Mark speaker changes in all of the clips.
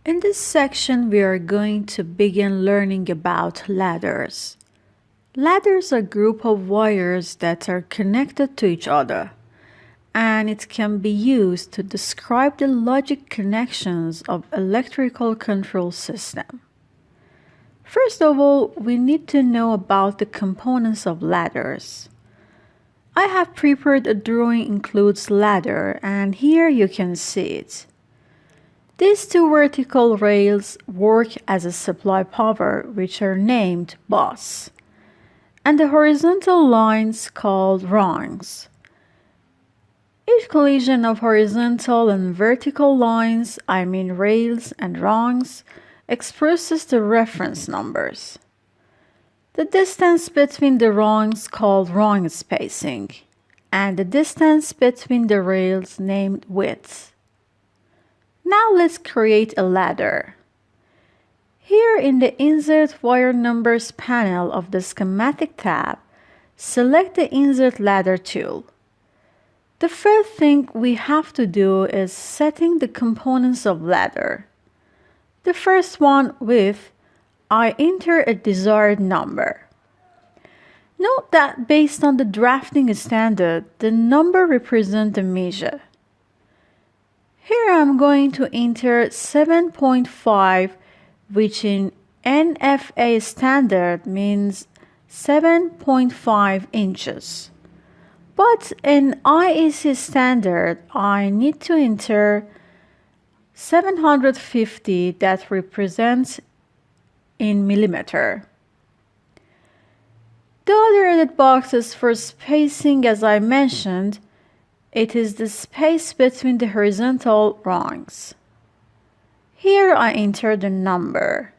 Speaker 1: In this section, we are going to begin learning about ladders. Ladders are a group of wires that are connected to each other, and it can be used to describe the logic connections of electrical control system. First of all, we need to know about the components of ladders. I have prepared a drawing includes ladder, and here you can see it. These two vertical rails work as a supply power, which are named bus, and the horizontal lines called rungs. Each collision of horizontal and vertical lines, I mean rails and rungs, expresses the reference numbers. The distance between the rungs called rung spacing, and the distance between the rails named width. Now let's create a ladder. Here in the Insert Wire Numbers panel of the Schematic tab, select the Insert Ladder tool. The first thing we have to do is setting the components of ladder. The first one with I enter a desired number. Note that based on the drafting standard, the number represents the measure. Here I'm going to enter 7.5, which in NFA standard means 7.5 inches. But in IEC standard, I need to enter 750 that represents in millimeter. The other edit boxes for spacing, as I mentioned, it is the space between the horizontal rungs. Here I enter the number.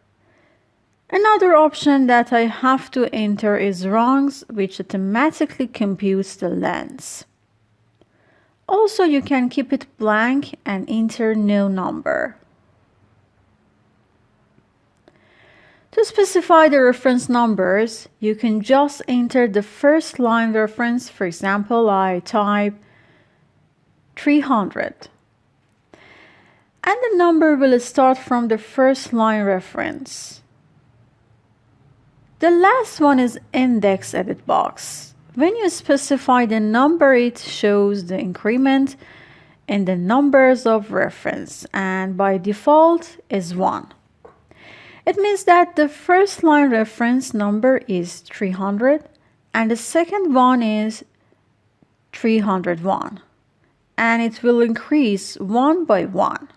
Speaker 1: Another option that I have to enter is rungs, which automatically computes the length. Also, you can keep it blank and enter no number. To specify the reference numbers, you can just enter the first line reference. For example, I type 300. And the number will start from the first line reference. The last one is index edit box. When you specify the number, it shows the increment in the numbers of reference, and by default is 1. It means that the first line reference number is 300 and the second one is 301. And it will increase one by one.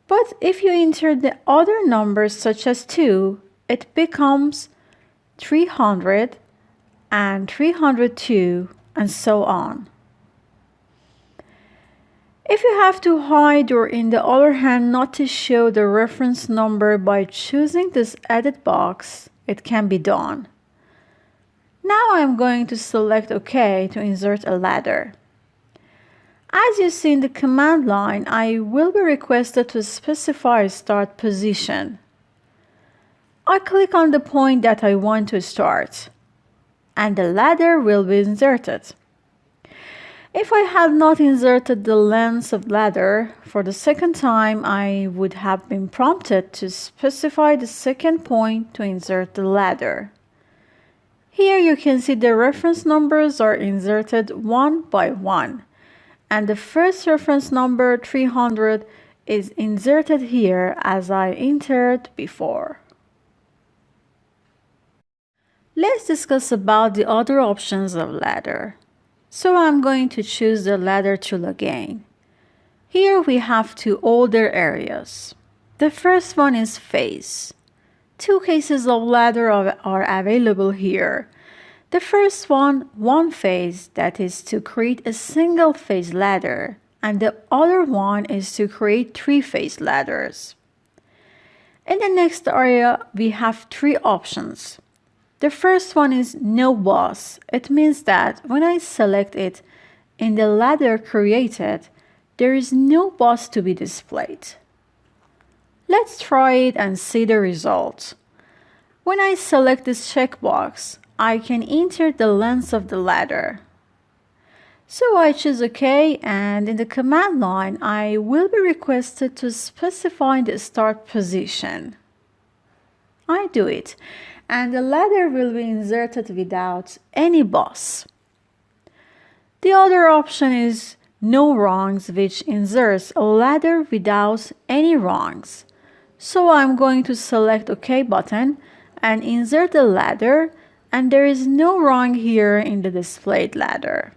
Speaker 1: But if you enter the other numbers such as 2, it becomes 300 and 302 and so on. If you have to hide or in the other hand not to show the reference number by choosing this edit box, it can be done. Now I'm going to select OK to insert a ladder. As you see in the command line, I will be requested to specify a start position. I click on the point that I want to start, and the ladder will be inserted. If I had not inserted the length of ladder for the second time, I would have been prompted to specify the second point to insert the ladder. Here you can see the reference numbers are inserted one by one. And the first reference number 300 is inserted here as I entered before. Let's discuss about the other options of ladder. So I'm going to choose the ladder tool again. Here we have two older areas. The first one is face. Two cases of ladder are available here. The first one phase, that is to create a single phase ladder, and the other one is to create 3-phase ladders. In the next area, we have 3 options. The first one is no bus. It means that when I select it in the ladder created, there is no bus to be displayed. Let's try it and see the results. When I select this checkbox, I can enter the length of the ladder. So I choose OK, and in the command line, I will be requested to specify the start position. I do it, and the ladder will be inserted without any boss. The other option is no rungs, which inserts a ladder without any rungs. So I'm going to select OK button and insert the ladder, and there is no rung here in the displayed ladder.